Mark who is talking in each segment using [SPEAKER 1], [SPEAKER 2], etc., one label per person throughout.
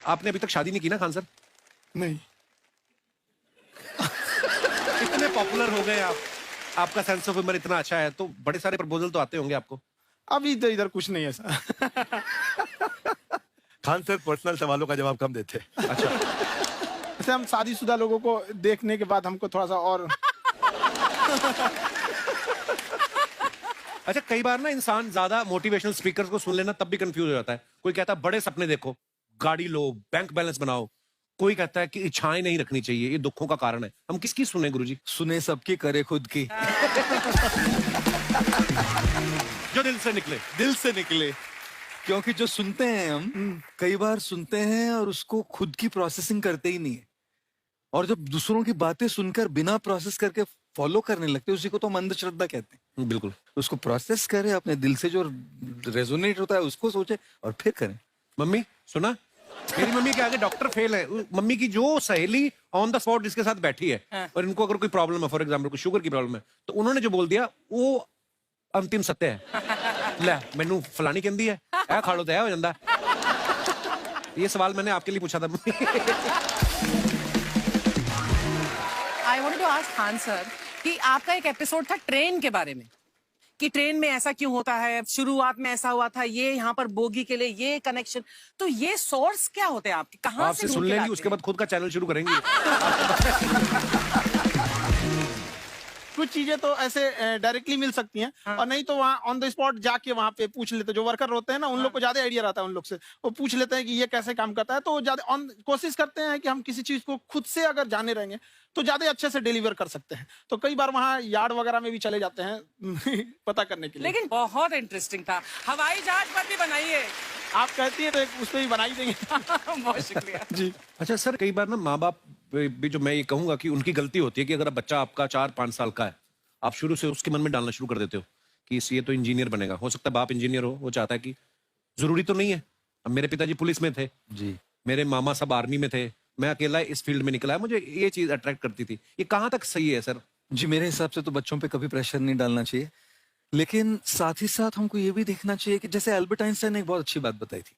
[SPEAKER 1] आपने अभी तक शादी नहीं की ना खान सर?
[SPEAKER 2] नहीं।
[SPEAKER 1] इतने पॉपुलर हो गए आप, आपका सेंस ऑफ ह्यूमर इतना अच्छा है, तो बड़े सारे प्रपोजल तो आते होंगे आपको।
[SPEAKER 2] अभी तो इधर कुछ नहीं है सर।
[SPEAKER 3] खान सर पर्सनल सवालों का जवाब कम देते हैं।
[SPEAKER 1] अच्छा,
[SPEAKER 2] जैसे हम शादीशुदा लोगों को देखने के बाद हमको थोड़ा सा और
[SPEAKER 1] अच्छा कई बार ना इंसान ज्यादा मोटिवेशनल स्पीकर्स को सुन लेना तब भी कंफ्यूज हो जाता है। कोई कहता है बड़े सपने देखो, गाड़ी लो, बैंक बैलेंस बनाओ। कोई कहता है कि इच्छाएं नहीं रखनी चाहिए, ये दुखों का कारण है। हम किसकी सुने गुरुजी?
[SPEAKER 4] सुने सबकी, करे खुद की।
[SPEAKER 1] जो दिल से निकले।
[SPEAKER 4] दिल से निकले। क्योंकि जो सुनते हैं हम कई बार सुनते हैं और उसको खुद की प्रोसेसिंग करते ही नहीं है, और जब दूसरों की बातें सुनकर बिना प्रोसेस करके फॉलो करने लगते हैं, उसी को तो हम अंधश्रद्धा कहते हैं।
[SPEAKER 1] बिल्कुल।
[SPEAKER 4] उसको प्रोसेस करें, अपने दिल से जो रेजोनेट होता है उसको सोचे और फिर करें।
[SPEAKER 1] मम्मी सुना, मेरी मम्मी के आगे डॉक्टर फेल है। मम्मी की जो सहेली ऑन द स्पॉट जिसके साथ बैठी है और इनको अगर कोई प्रॉब्लम है, फॉर एग्जाम्पल कोई शुगर की प्रॉब्लम है, तो उन्होंने जो बोल दिया वो अंतिम सत्य है। ले मैनू फलानी कहती है ए खाड़ो तो हो जाता। ये सवाल मैंने आपके लिए पूछा था।
[SPEAKER 5] I wanted to ask Khan sir कि आपका एक एपिसोड था ट्रेन के बारे में, कि ट्रेन में ऐसा क्यों होता है, शुरुआत में ऐसा हुआ था, ये यहाँ पर बोगी के लिए ये कनेक्शन, तो ये सोर्स क्या होते हैं आपके, कहाँ
[SPEAKER 1] आपसे
[SPEAKER 5] से
[SPEAKER 1] सुन
[SPEAKER 5] ढूंढ के
[SPEAKER 1] लेंगी,
[SPEAKER 5] लाते
[SPEAKER 1] उसके
[SPEAKER 5] हैं?
[SPEAKER 1] बाद खुद का चैनल शुरू करेंगी।
[SPEAKER 2] कुछ चीजें तो ऐसे डायरेक्टली मिल सकती हैं और नहीं तो वहाँ ऑन द स्पॉट जाके वहाँ पे पूछ लेते, जो वर्कर होते हैं ना उन लोग को ज्यादा आइडिया रहता है, उन लोग से वो पूछ लेते हैं कि ये कैसे काम करता है, तो ज्यादा कोशिश करते हैं कि हम किसी चीज को खुद से अगर जाने रहेंगे तो ज्यादा अच्छे से डिलीवर कर सकते हैं। तो कई बार वहाँ यार्ड वगैरह में भी चले जाते हैं पता करने के लिए।
[SPEAKER 5] लेकिन बहुत इंटरेस्टिंग था। हवाई जहाज पर भी बनाइए।
[SPEAKER 2] आप कहती है तो उस पर भी बना ही देंगे।
[SPEAKER 5] बहुत शुक्रिया
[SPEAKER 2] जी।
[SPEAKER 1] अच्छा सर, कई बार ना माँ बाप भी, जो मैं ये कहूंगा कि उनकी गलती होती है कि अगर बच्चा आपका 4-5 साल का है, आप शुरू से उसके मन में डालना शुरू कर देते हो कि ये तो इंजीनियर बनेगा। हो सकता है बाप इंजीनियर हो, वो चाहता है कि जरूरी तो नहीं है। अब मेरे पिताजी पुलिस में थे
[SPEAKER 4] जी,
[SPEAKER 1] मेरे मामा सब आर्मी में थे, मैं अकेला इस फील्ड में निकला है, मुझे ये चीज अट्रैक्ट करती थी। ये कहाँ तक सही है सर?
[SPEAKER 4] जी मेरे हिसाब से तो बच्चों पे कभी प्रेशर नहीं डालना चाहिए, लेकिन साथ ही साथ हमको ये भी देखना चाहिए कि जैसे एल्बर्ट आइंस्टाइन ने एक बहुत अच्छी बात बताई थी,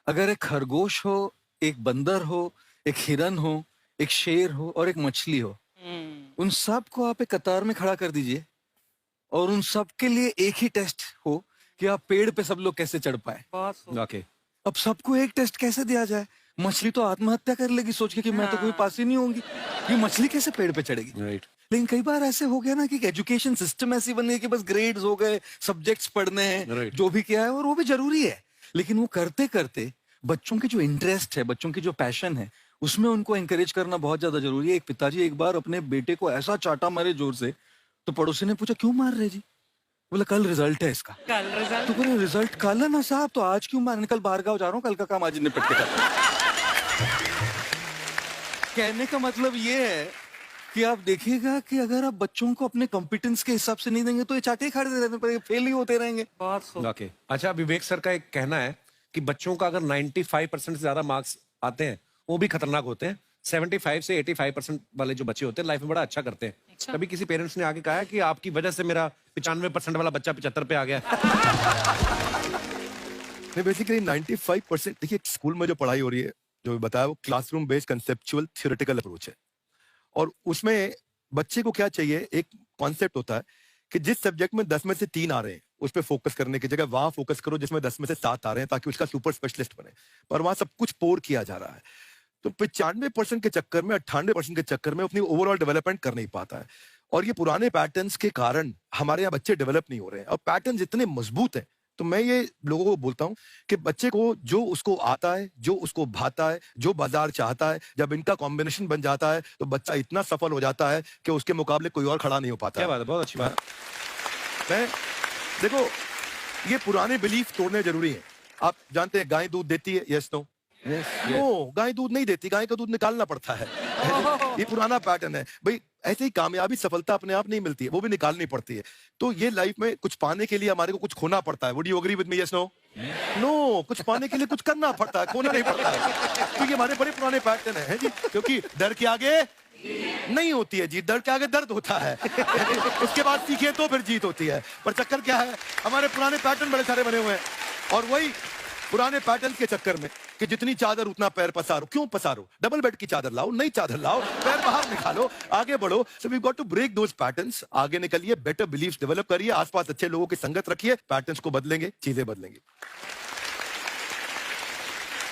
[SPEAKER 4] अगर एक खरगोश हो, एक बंदर हो, एक हिरन हो, एक शेर हो और एक मछली हो, उन सब को आप एक कतार में खड़ा कर दीजिए और उन सब के लिए एक ही टेस्ट हो कि आप पेड़ पे सब लोग कैसे चढ़ पाए।
[SPEAKER 1] वाकई
[SPEAKER 4] अब सबको एक टेस्ट कैसे दिया जाए? मछली तो आत्महत्या कर लेगी सोच के कि मैं तो कोई पास ही नहीं होंगी, ये मछली कैसे पेड़ पे चढ़ेगी?
[SPEAKER 1] राइट।
[SPEAKER 4] लेकिन कई बार ऐसे हो गया ना कि एजुकेशन सिस्टम ऐसी बन गई कि बस ग्रेड्स हो गए, सब्जेक्ट्स पढ़ने हैं,
[SPEAKER 1] Right.
[SPEAKER 4] जो भी किया है और वो भी जरूरी है, लेकिन वो करते करते बच्चों की जो इंटरेस्ट है, बच्चों की जो पैशन है, उसमें उनको एंकरेज करना बहुत ज्यादा जरूरी है। एक पिताजी एक बार अपने बेटे को ऐसा चाटा मारे जोर से, तो पड़ोसी ने पूछा क्यों मार रहे जी? बोला कल रिजल्ट है इसका।
[SPEAKER 5] कल रिजल्ट?
[SPEAKER 4] तो बोले रिजल्ट कल है ना साहब, तो आज क्यों मारने? कल बाहर गाँव जा रहा हूँ, कल का काम आज ही निपट के करता। कहने का मतलब ये है कि आप देखिएगा कि अगर आप बच्चों को अपने कॉम्पिटेंस के हिसाब से नहीं देंगे तो ये चाटे खाते रहने पड़ेंगे, फेल ही होते रहेंगे।
[SPEAKER 5] बहुत खूब।
[SPEAKER 1] वाकई। अच्छा, विवेक सर का एक कहना है कि बच्चों का अगर 95% से ज्यादा मार्क्स आते हैं वो भी खतरनाक होते हैं। 75 से 85% वाले जो बच्चे होते हैं लाइफ में बड़ा अच्छा करते हैं।
[SPEAKER 5] अच्छा।
[SPEAKER 1] कभी किसी पेरेंट्स ने आके कहा है कि आपकी वजह से मेरा 95% वाला बच्चा 75 पे आ गया?
[SPEAKER 3] नहीं, बेसिकली 95% देखिए स्कूल में जो पढ़ाई हो रही है, जो बताया, वो classroom based conceptual theoretical approach है, और उसमें बच्चे को क्या चाहिए, एक कॉन्सेप्ट होता है कि जिस सब्जेक्ट में 10 में से 3 आ रहे हैं उस पर फोकस करने की जगह वहां फोकस करो जिसमें 10 में से 7 आ रहे हैं, ताकि उसका सुपर स्पेशलिस्ट बने। पर वहां सब कुछ पोर किया जा रहा है, तो 95% के चक्कर में, 98% के चक्कर में अपनी ओवरऑल डेवलपमेंट कर नहीं पाता है। और ये पुराने पैटर्न्स के कारण हमारे यहाँ बच्चे डेवलप नहीं हो रहे हैं, और पैटर्न इतने मजबूत हैं। तो मैं ये लोगों को बोलता हूँ कि बच्चे को जो उसको आता है, जो उसको भाता है, जो बाजार चाहता है, जब इनका कॉम्बिनेशन बन जाता है तो बच्चा इतना सफल हो जाता है कि उसके मुकाबले कोई और खड़ा नहीं हो पाता।
[SPEAKER 1] क्या बात है, बहुत अच्छी बात।
[SPEAKER 3] मैं देखो, ये पुराने बिलीफ तोड़ने जरूरी है। आप जानते हैं गाय दूध देती है, यस नो? नो, गाय दूध नहीं देती, गाय का दूध निकालना पड़ता है। ये पुराना पैटर्न है भाई। ऐसे ही कामयाबी, सफलता अपने आप नहीं मिलती है, वो भी निकालनी पड़ती है। तो ये लाइफ में कुछ पाने के लिए हमारे को कुछ खोना पड़ता है। Would you agree with me, yes no? No, कुछ पाने के लिए कुछ करना पड़ता है, खोना नहीं पड़ता है। तो ये हमारे बड़े पुराने पैटर्न है जी, क्योंकि डर के आगे नहीं होती है जीत, डर के आगे दर्द होता है। उसके बाद सीखे तो फिर जीत होती है। पर चक्कर क्या है, हमारे पुराने पैटर्न बड़े सारे बने हुए हैं, और वही पुराने पैटर्न के चक्कर में कि जितनी चादर उतना पैर पसारो। क्यों पसारो? डबल बेड की चादर लाओ, नई चादर लाओ, पैर बाहर निकालो, आगे बढ़ो। So we got to break those patterns. आगे निकलिए, बेटर बिलीव्स डेवलप करिए, आसपास अच्छे लोगों की संगत रखिए, पैटर्न्स को बदलेंगे, चीजें बदलेंगी।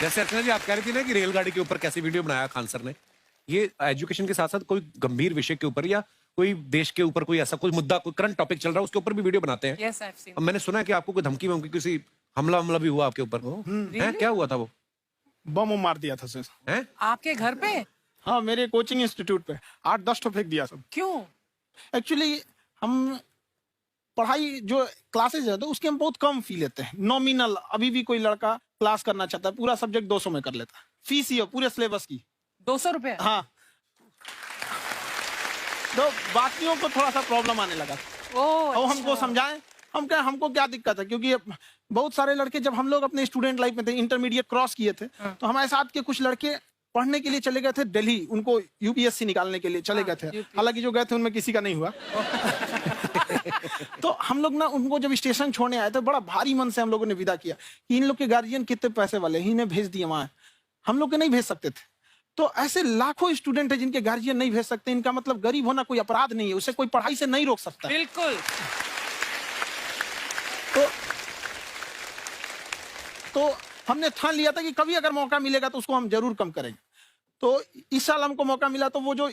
[SPEAKER 1] जैसे अर्चना जी आप कह रही थी ना कि रेलगाड़ी के ऊपर कैसी वीडियो बनाया खान सर ने, ये एजुकेशन के साथ साथ कोई गंभीर विषय के ऊपर या कोई देश के ऊपर कोई ऐसा कोई मुद्दा, कोई करंट टॉपिक चल रहा है उसके ऊपर भी वीडियो बनाते हैं।
[SPEAKER 5] Yes, I've seen.
[SPEAKER 1] अब मैंने सुना है कि आपको कोई धमकी वमकी, किसी हमला भी हुआ आपके ऊपर, हैं? क्या हुआ था वो?
[SPEAKER 2] बम मार दिया था सर।
[SPEAKER 1] हैं?
[SPEAKER 5] आपके घर पे?
[SPEAKER 2] हाँ, मेरे कोचिंग इंस्टीट्यूट पे 8-10 ठो फेंक दिया सब।
[SPEAKER 5] क्यों?
[SPEAKER 2] एक्चुअली हम पढ़ाई जो क्लासेज है तो उसके हम बहुत कम फी लेते हैं, नॉमिनल। अभी भी कोई लड़का क्लास करना चाहता है, पूरा सब्जेक्ट 200 में कर लेता है, फीस ही है पूरे सिलेबस की।
[SPEAKER 5] 200 रुपए?
[SPEAKER 2] हाँ, तो बाकियों को थोड़ा सा प्रॉब्लम आने लगा और हमको समझाएं, हम क्या, हमको क्या दिक्कत है, क्योंकि बहुत सारे लड़के जब हम लोग अपने स्टूडेंट लाइफ में थे, इंटरमीडिएट क्रॉस किए थे, तो हमारे साथ के कुछ लड़के पढ़ने के लिए चले गए थे दिल्ली, उनको यूपीएससी निकालने के लिए चले गए थे। हालांकि जो गए थे उनमें किसी का नहीं हुआ। तो हम लोग ना उनको जब स्टेशन छोड़ने आए थे, बड़ा भारी मन से हम लोगों ने विदा किया कि इन लोग के गार्जियन कितने पैसे वाले हैं, इन्हें भेज दिए वहां, हम लोग के नहीं भेज सकते थे। तो ऐसे लाखों स्टूडेंट है जिनके गार्जियन नहीं भेज सकते। इनका मतलब गरीब होना कोई अपराध नहीं है, उसे कोई पढ़ाई से नहीं रोक सकता।
[SPEAKER 5] बिल्कुल।
[SPEAKER 2] तो हमने ठान लिया था कि कभी अगर मौका मिलेगा तो उसको हम जरूर कम करेंगे। तो इस साल हमको मौका मिला, तो वो जो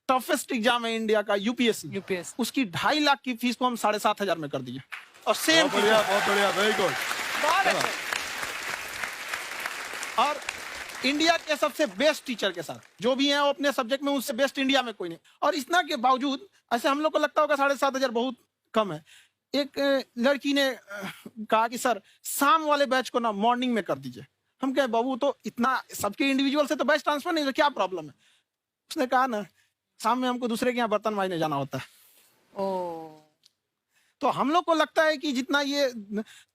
[SPEAKER 2] टफेस्ट एग्जाम है इंडिया का, यूपीएससी, उसकी 2.5 लाख की फीस को हम 7,500 में कर दिए। और सेम
[SPEAKER 3] बहुत बढ़िया, वेरी गुड।
[SPEAKER 5] बहुत अच्छा।
[SPEAKER 2] और इंडिया के सबसे बेस्ट टीचर के साथ जो भी हैं वो अपने सब्जेक्ट में उससे बेस्ट इंडिया में कोई नहीं। और इतना के बावजूद ऐसे हम लोग को लगता होगा 7,500 बहुत कम है। एक लड़की ने कहा कि सर शाम वाले बैच को ना मॉर्निंग में कर दीजिए। हम कहे बाबू तो इतना सबके इंडिविजुअल से तो बैच ट्रांसफर नहीं, तो क्या प्रॉब्लम है? उसने कहा ना शाम में हमको दूसरे के यहाँ बर्तन मांजने जाना होता है। तो हम लोग को लगता है कि जितना ये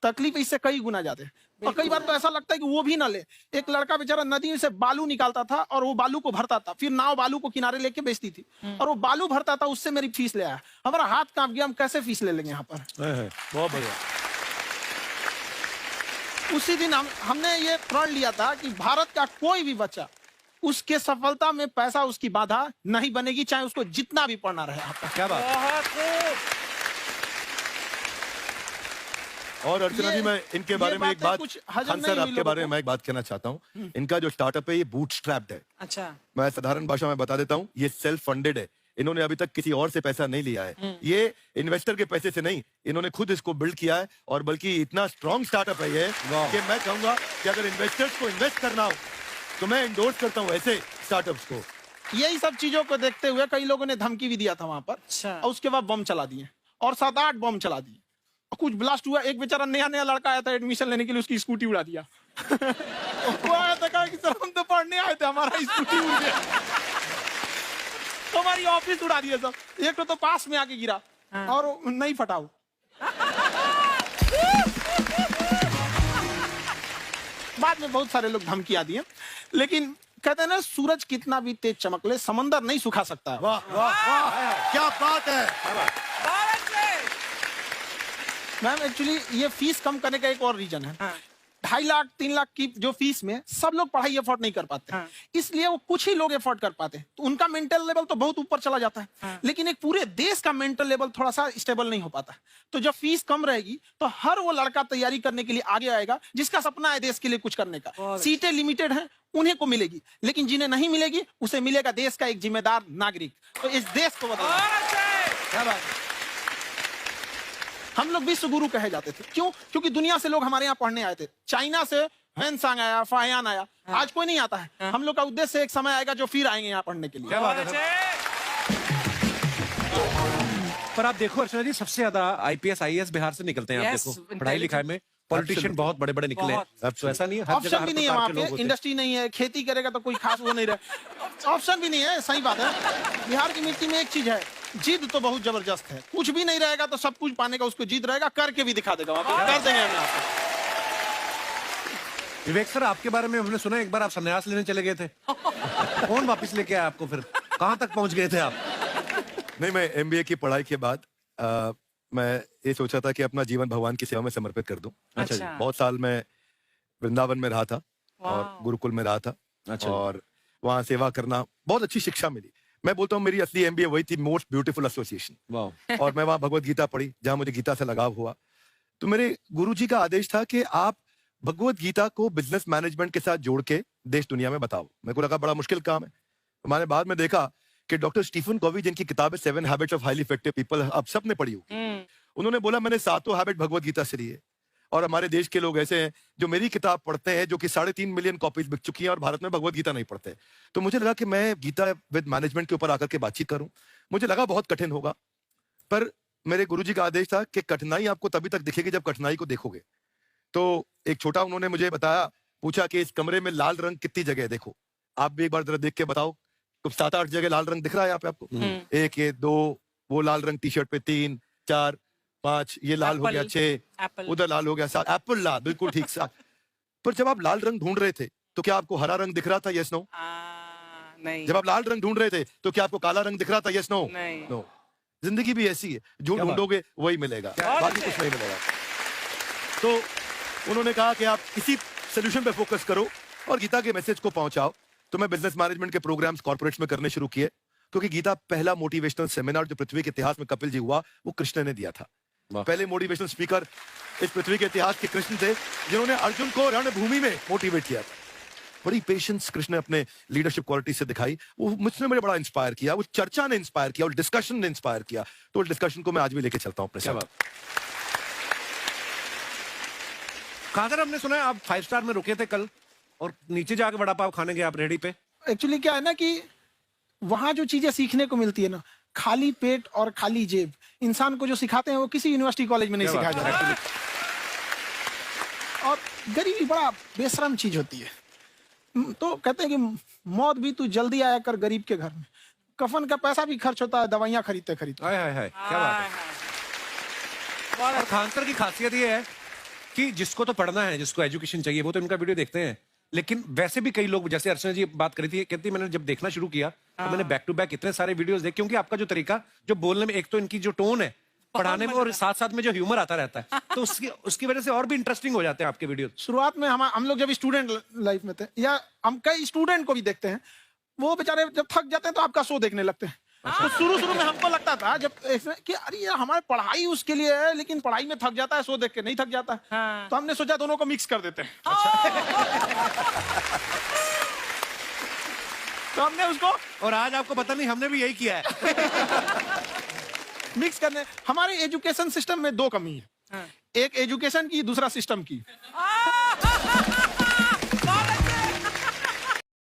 [SPEAKER 2] तकलीफ इससे कई गुना ज्यादा है। और कई बार तो ऐसा लगता है कि वो भी ना ले। एक लड़का बेचारा नदी से बालू निकालता था और वो बालू को भरता था, फिर नाव बालू को किनारे लेके बेचती थी और वो बालू भरता था, उससे मेरी फीस ले आया। हमारा हाथ कांप गया, हम कैसे फीस ले लेंगे यहाँ पर।
[SPEAKER 3] बहुत बढ़िया।
[SPEAKER 2] उसी दिन हमने ये प्रण लिया था कि भारत का कोई भी बच्चा उसके सफलता में पैसा उसकी बाधा नहीं बनेगी, चाहे उसको जितना भी पढ़ना रहे यहाँ पर।
[SPEAKER 3] क्या बात। और अर्चना जी, मैं इनके बारे में एक बात, खान सर आपके बारे में मैं एक बात कहना चाहता हूँ। इनका जो स्टार्टअप है ये बूटस्ट्रैप्ड है।
[SPEAKER 5] अच्छा।
[SPEAKER 3] मैं साधारण भाषा में बता देता हूँ, ये सेल्फ फंडेड है। इन्होंने अभी तक किसी और से पैसा नहीं लिया है, ये इन्वेस्टर के पैसे से नहीं, इन्होंने खुद इसको बिल्ड किया है। और बल्कि इतना स्ट्रॉन्ग स्टार्टअप है ये कि मैं कहूंगा कि अगर इन्वेस्टर्स को इन्वेस्ट करना हो तो मैं इंडोर्स करता हूँ ऐसे स्टार्टअप्स को।
[SPEAKER 2] यही सब चीजों को देखते हुए कई लोगों ने धमकी भी दिया था वहां पर।
[SPEAKER 5] अच्छा।
[SPEAKER 2] और उसके बाद बम चला दिए और 7-8 बम चला दिए। कुछ ब्लास्ट हुआ, एक बेचारा नया लड़का आया था एडमिशन लेने के लिए, उसकी स्कूटी उड़ा दिया। वो आया था, कहा कि सर हम तो पढ़ने आए थे, हमारा स्कूटी उड़ गया। तो हमारी ऑफिस उड़ा दिया सब। एक तो पास में आके गिरा और नहीं फटा वो। बाद में बहुत सारे लोग धमकियां दिए, लेकिन कहते हैं ना सूरज कितना भी तेज चमक ले समंदर नहीं सुखा सकता।
[SPEAKER 3] वाह वाह वाह, क्या बात है।
[SPEAKER 2] मैम एक्चुअली ये फीस कम करने का एक और रीजन है। 2.5 लाख 3 लाख की जो फीस में सब लोग पढ़ाई अफोर्ड नहीं कर पाते, इसलिए वो कुछ ही लोग अफोर्ड कर पाते हैं, तो उनका मेंटल लेवल तो बहुत ऊपर चला जाता है। लेकिन एक पूरे देश का मेंटल लेवल थोड़ा सा स्टेबल नहीं हो पाता। तो जब फीस कम रहेगी तो हर वो लड़का तैयारी करने के लिए आगे आएगा जिसका सपना है देश के लिए कुछ करने का। सीटें लिमिटेड हैं, उन्हें को मिलेगी, लेकिन जिन्हें नहीं मिलेगी उसे मिलेगा देश का एक जिम्मेदार नागरिक। तो इस देश को बदलना। हम लोग विश्व गुरु कहे जाते थे, क्यों? क्योंकि दुनिया से लोग हमारे यहाँ पढ़ने आए थे। चाइना से हैंसांग आया, फाहियान आया, आज कोई नहीं आता है। हम लोग का उद्देश्य एक समय आएगा जो फिर आएंगे यहाँ पढ़ने के लिए।
[SPEAKER 1] क्या बात है। पर आप देखो अर्चना जी, सबसे ज्यादा आईपीएस आईएएस बिहार से निकलते हैं। आप देखो पढ़ाई लिखाई में पॉलिटिशियन बहुत बड़े बड़े निकले हैं। तो ऐसा नहीं है, हर जगह
[SPEAKER 2] ऑप्शन भी नहीं है वहाँ पे, इंडस्ट्री नहीं है, खेती करेगा तो कोई खास वो नहीं रहे, ऑप्शन भी नहीं है। सही बात है। बिहार की मिट्टी में एक चीज है, जिद तो बहुत जबरदस्त है। कुछ भी नहीं रहेगा तो सब कुछ पाने का उसको जिद रहेगा, करके भी दिखा देगा। कर देंगे हम आपको।
[SPEAKER 1] विवेक सर, आपके बारे में हमने सुना एक बार आप संन्यास लेने चले गए थे। कौन वापस लेके आया आपको? फिर कहाँ तक पहुंच गए थे आप?
[SPEAKER 3] नहीं, मैं एमबीए की पढ़ाई के बाद मैं ये सोचा था कि अपना जीवन भगवान की सेवा में समर्पित कर दूं।
[SPEAKER 5] अच्छा।
[SPEAKER 3] बहुत साल मैं वृंदावन में रहा था और गुरुकुल में रहा था।
[SPEAKER 1] अच्छा।
[SPEAKER 3] और वहाँ सेवा करना, बहुत अच्छी शिक्षा मिली। मैं बोलता हूँ मेरी असली एमबीए वही थी, मोस्ट ब्यूटीफुल एसोसिएशन।
[SPEAKER 1] वाह।
[SPEAKER 3] और मैं वहाँ भगवत गीता पढ़ी, जहाँ मुझे गीता से लगाव हुआ। तो मेरे गुरुजी का आदेश था कि आप भगवत गीता को बिजनेस मैनेजमेंट के साथ जोड़ के देश दुनिया में बताओ। मेरे को लगा बड़ा मुश्किल काम है। मैंने बाद में देखा कि डॉक्टर स्टीफन कॉवी, जिनकी किताब है 7 habits of highly effective people, आप सबने पढ़ी होगी, उन्होंने बोला मैंने 7 हैबिट भगवत गीता से ली है। और हमारे देश के लोग ऐसे हैं जो मेरी किताब पढ़ते हैं, जो कि 3.5 मिलियन कॉपीज बिक चुकी हैं, और भारत में भगवत गीता नहीं पढ़ते। तो मुझे लगा कि मैं गीता विद मैनेजमेंट के ऊपर आकर के बातचीत करूं। मुझे लगा बहुत कठिन होगा, पर मेरे गुरुजी का आदेश था कि कठिनाई आपको तभी तक दिखेगी जब कठिनाई को देखोगे। तो एक छोटा उन्होंने मुझे बताया, पूछा कि इस कमरे में लाल रंग कितनी जगह है, देखो आप भी एक बार जरा देख के बताओ। तो 7-8 जगह लाल रंग दिख रहा है यहाँ पे आपको। 1 ये 2, वो लाल रंग टी शर्ट पे 3 4 5, ये लाल हो गया 6, उधर लाल हो गया 7, एप्पल लाल, बिल्कुल ठीक 7। पर जब आप लाल रंग ढूंढ रहे थे तो क्या आपको हरा रंग दिख रहा था? Yes no.
[SPEAKER 5] नहीं।
[SPEAKER 3] जब आप लाल रंग ढूंढ रहे थे तो क्या आपको काला रंग दिख रहा था? Yes no.
[SPEAKER 5] नहीं।
[SPEAKER 3] नो। जिंदगी भी ऐसी है, जो
[SPEAKER 1] क्या बात?
[SPEAKER 3] ढूंढोगे वही मिलेगा, बाकी कुछ नहीं मिलेगा। तो उन्होंने कहा कि आप इसी सोल्यूशन पे फोकस करो और गीता के मैसेज को पहुंचाओ। तो मैं बिजनेस मैनेजमेंट के प्रोग्राम्स कॉर्पोरेट्स में करने शुरू किए, क्योंकि गीता पहला मोटिवेशनल सेमिनार जो पृथ्वी के इतिहास में कपिल जी हुआ, वो कृष्ण ने दिया था।
[SPEAKER 1] वाह।
[SPEAKER 3] पहले मोटिवेशनल स्पीकर इस पृथ्वी के इतिहास के कृष्ण थे, जिन्होंने अर्जुन को रणभूमि में मोटिवेट किया था। बड़ी पेशेंस कृष्ण ने अपने लीडरशिप क्वालिटी से दिखाई। वो मुझसे मुझे बड़ा इंस्पायर किया, वो चर्चा ने इंस्पायर किया, और डिस्कशन ने इंस्पायर किया। तो उस डिस्कशन को मैं आज भी लेके चलता हूँ अपने
[SPEAKER 1] क्या
[SPEAKER 3] साथ।
[SPEAKER 1] बात। खाकर हमने सुना है आप 5 स्टार में रुके थे कल, और नीचे जाके वड़ा पाव खाने गए आप रेहड़ी पे।
[SPEAKER 2] एक्चुअली क्या है ना कि वहां जो चीजें सीखने को मिलती है ना, खाली पेट और खाली जेब इंसान को जो सिखाते हैं वो किसी यूनिवर्सिटी कॉलेज में नहीं
[SPEAKER 1] क्या
[SPEAKER 2] सिखाया
[SPEAKER 1] बात।
[SPEAKER 2] जाता। और गरीबी बड़ा बेशरम चीज होती है। तो कहते हैं कि मौत भी तू जल्दी आया कर गरीब के घर में। कफन का पैसा भी खर्च होता है दवाइयां खरीदते खरीदते।
[SPEAKER 1] हाय हाय हाय, क्या बात है। और खान सर की खासियत ये है कि जिसको तो पढ़ना है, जिसको एजुकेशन चाहिए, वो तो इनका वीडियो देखते हैं। लेकिन वैसे भी कई लोग, जैसे अर्चना जी बात करी थी, कहती मैंने जब देखना शुरू किया तो मैंने बैक टू बैक इतने सारे वीडियोस देखे, क्योंकि आपका जो तरीका जो बोलने में, एक तो इनकी जो टोन है पढ़ाने में, और साथ साथ में जो ह्यूमर आता रहता है, तो उसकी वजह से और भी इंटरेस्टिंग हो जाते हैं आपके वीडियो।
[SPEAKER 2] शुरुआत में हम लोग जब स्टूडेंट लाइफ में थे, या हम कई स्टूडेंट को भी देखते हैं, वो बेचारे जब थक जाते हैं तो आपका शो देखने लगते हैं। तो शुरू में हमको लगता था जब कि अरे यार हमारी पढ़ाई उसके लिए है, लेकिन पढ़ाई में थक जाता है, शो देख के नहीं थक जाता है। तो हमने सोचा दोनों को मिक्स कर देते हैं। तो हमने उसको,
[SPEAKER 1] और आज आपको पता नहीं हमने भी यही किया है।
[SPEAKER 2] मिक्स करने। हमारे एजुकेशन सिस्टम में 2 कमी है, एक एजुकेशन की, दूसरा सिस्टम की।